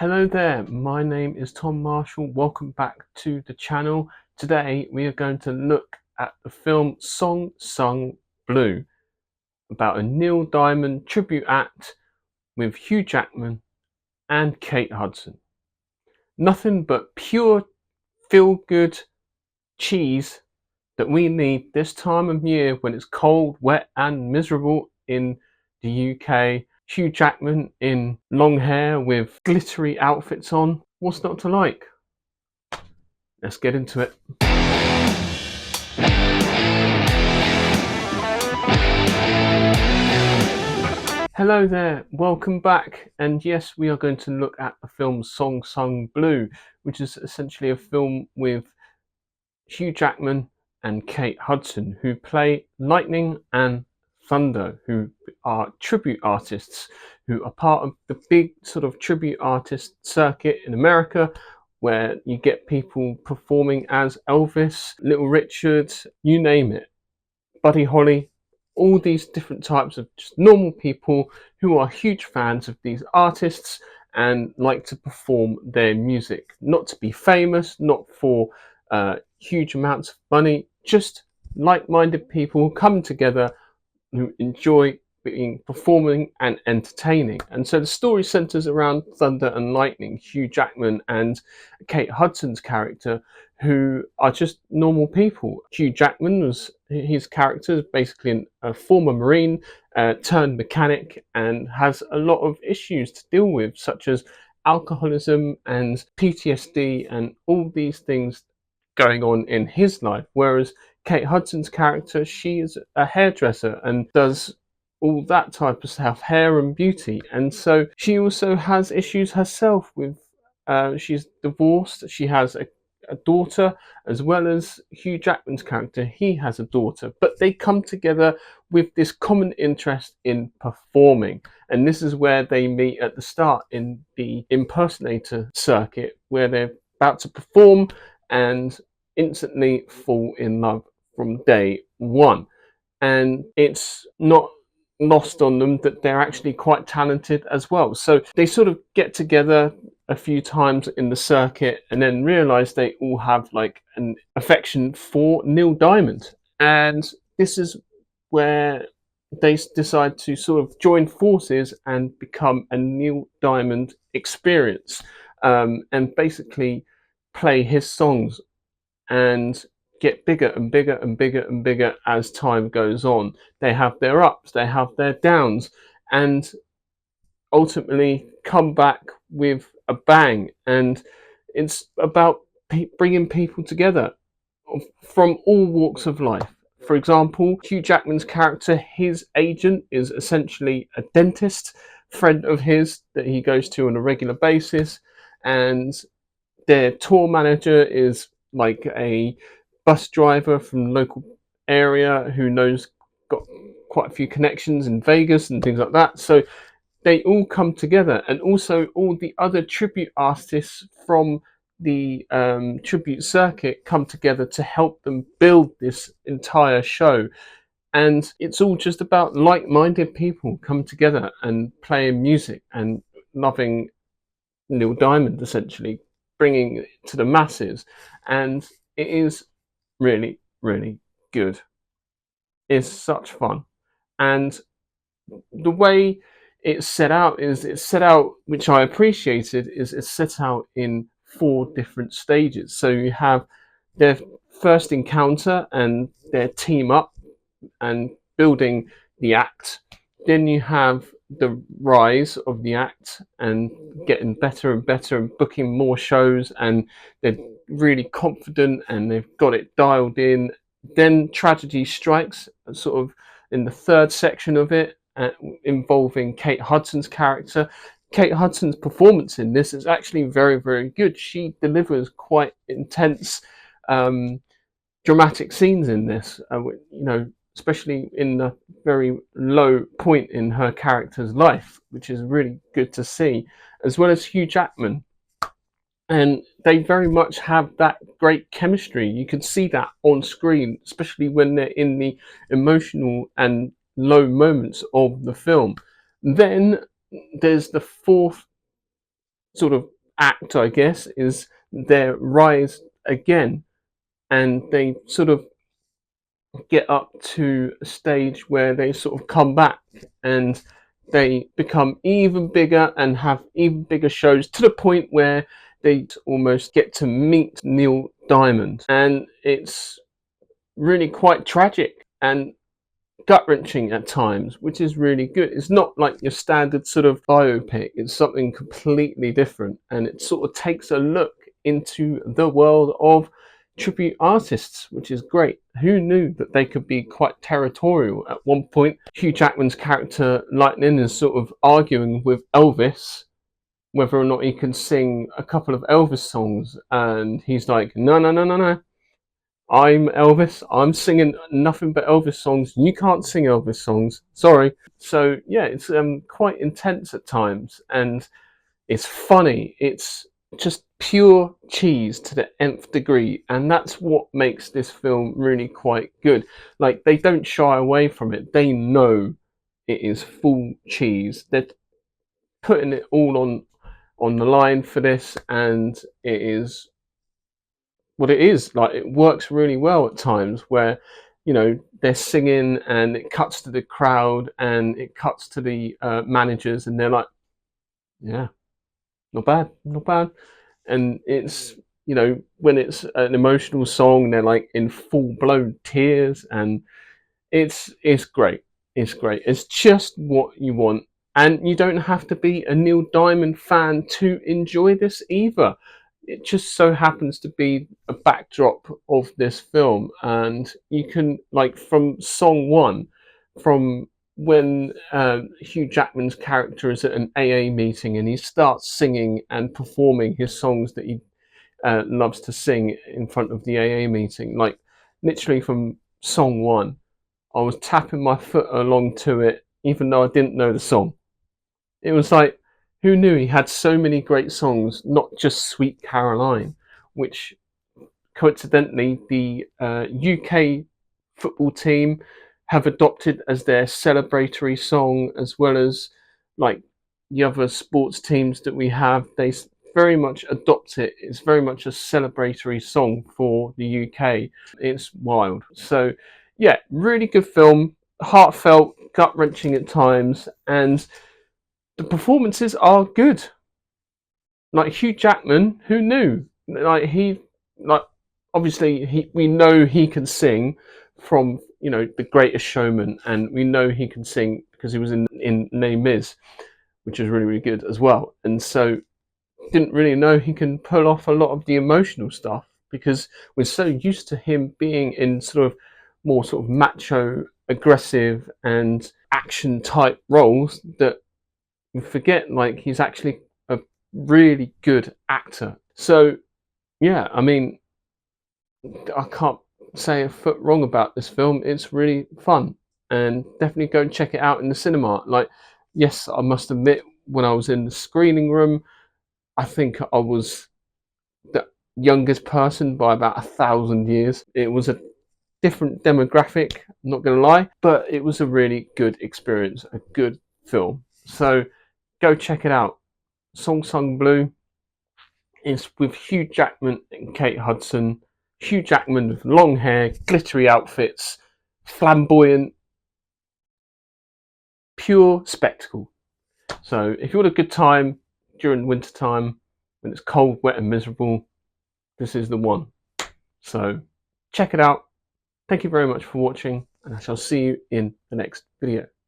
Hello there, my name is Tom Marshall. Welcome back to the channel. Today we are going to look at the film Song Sung Blue, about a Neil Diamond tribute act with Hugh Jackman and Kate Hudson. Nothing but pure feel-good cheese that we need this time of year when it's cold, wet and miserable in the UK. Hugh Jackman in long hair with glittery outfits on. What's not to like? Let's get into it. Hello there, welcome back. And yes, we are going to look at the film Song Sung Blue, which is essentially a film with Hugh Jackman and Kate Hudson, who play lightning and thunder, who are tribute artists, who are part of the big sort of tribute artist circuit in America, where you get people performing as Elvis, Little Richard, you name it, Buddy Holly, all these different types of just normal people who are huge fans of these artists and like to perform their music. Not to be famous, not for huge amounts of money, just like-minded people come together who enjoy being performing and entertaining. And so the story centers around thunder and lightning, Hugh Jackman and Kate Hudson's character, who are just normal people. Hugh Jackman was his character is basically a former Marine turned mechanic and has a lot of issues to deal with, such as alcoholism and PTSD and all these things going on in his life. Whereas Kate Hudson's character, she is a hairdresser and does all that type of stuff, hair and beauty. And so she also has issues herself with, she's divorced, she has a daughter, as well as Hugh Jackman's character, he has a daughter. But they come together with this common interest in performing. And this is where they meet at the start in the impersonator circuit, where they're about to perform and instantly fall in love from day one. And it's not lost on them that they're actually quite talented as well. So they sort of get together a few times in the circuit and then realize they all have like an affection for Neil Diamond. And this is where they decide to sort of join forces and become a Neil Diamond experience, and basically play his songs and get bigger and bigger and bigger and bigger as time goes on. They have their ups, they have their downs, and ultimately come back with a bang. And it's about bringing people together from all walks of life. For example, Hugh Jackman's character, his agent is essentially a dentist friend of his that he goes to on a regular basis, and their tour manager is like a bus driver from the local area who knows, got quite a few connections in Vegas and things like that. So they all come together, and also all the other tribute artists from the tribute circuit come together to help them build this entire show. And it's all just about like-minded people come together and playing music and loving Neil Diamond, essentially bringing it to the masses. And it is really, really good. It's such fun. And the way it's set out, which I appreciated, is it's set out in 4 different stages. So you have their first encounter and their team up and building the act. Then you have the rise of the act and getting better and better and booking more shows, and they're really confident and they've got it dialed in. Then tragedy strikes, sort of in the 3rd section of it, involving Kate Hudson's character. Kate Hudson's performance in this is actually very, very good. She delivers quite intense, dramatic scenes in this. Especially in the very low point in her character's life, which is really good to see, as well as Hugh Jackman. And they very much have that great chemistry. You can see that on screen, especially when they're in the emotional and low moments of the film. Then there's the 4th sort of act, I guess, is their rise again, and they sort of get up to a stage where they sort of come back and they become even bigger and have even bigger shows, to the point where they almost get to meet Neil Diamond, and it's really quite tragic and gut-wrenching at times, which is really good. It's not like your standard sort of biopic. It's something completely different, and it sort of takes a look into the world of tribute artists, which is great. Who knew that they could be quite territorial? At one point, Hugh Jackman's character Lightning is sort of arguing with Elvis whether or not he can sing a couple of Elvis songs, and he's like, no, no, no, no, no, I'm Elvis. I'm singing nothing but Elvis songs. You can't sing Elvis songs. Sorry. So yeah, it's quite intense at times, and it's funny. It's just pure cheese to the nth degree, and that's what makes this film really quite good. Like, they don't shy away from it. They know it is full cheese. They're putting it all on the line for this, and it is what it is. Like, it works really well at times where, you know, they're singing and it cuts to the crowd and it cuts to the managers, and they're like, yeah, not bad, not bad. And it's, you know, when it's an emotional song, they're like in full blown tears, and it's great. It's great. It's just what you want. And you don't have to be a Neil Diamond fan to enjoy this either. It just so happens to be a backdrop of this film, and you can, like, from song one, from when Hugh Jackman's character is at an AA meeting and he starts singing and performing his songs that he loves to sing in front of the AA meeting, like, literally from song one, I was tapping my foot along to it, even though I didn't know the song. It was like, who knew he had so many great songs, not just Sweet Caroline, which coincidentally the UK football team have adopted as their celebratory song, as well as like the other sports teams that we have. They very much adopt it. It's very much a celebratory song for the UK. It's wild. So yeah, really good film, heartfelt, gut wrenching at times, and the performances are good. Like Hugh Jackman, who knew? Like, like, obviously we know he can sing from, you know, The Greatest Showman, and we know he can sing because he was in Les Mis, which is really really good as well. And so didn't really know he can pull off a lot of the emotional stuff, because we're so used to him being in sort of more sort of macho, aggressive, and action type roles that we forget, like, he's actually a really good actor. So yeah, I mean, I can't say a foot wrong about this film. It's really fun, and definitely go and check it out in the cinema. Like, yes, I must admit, when I was in the screening room, I think I was the youngest person by about 1,000 years. It was a different demographic, I'm not going to lie, but it was a really good experience, a good film. So go check it out. Song Sung Blue is with Hugh Jackman and Kate Hudson. Hugh Jackman with long hair, glittery outfits, flamboyant, pure spectacle. So if you want a good time during winter time, when it's cold, wet and miserable, this is the one. So check it out. Thank you very much for watching, and I shall see you in the next video.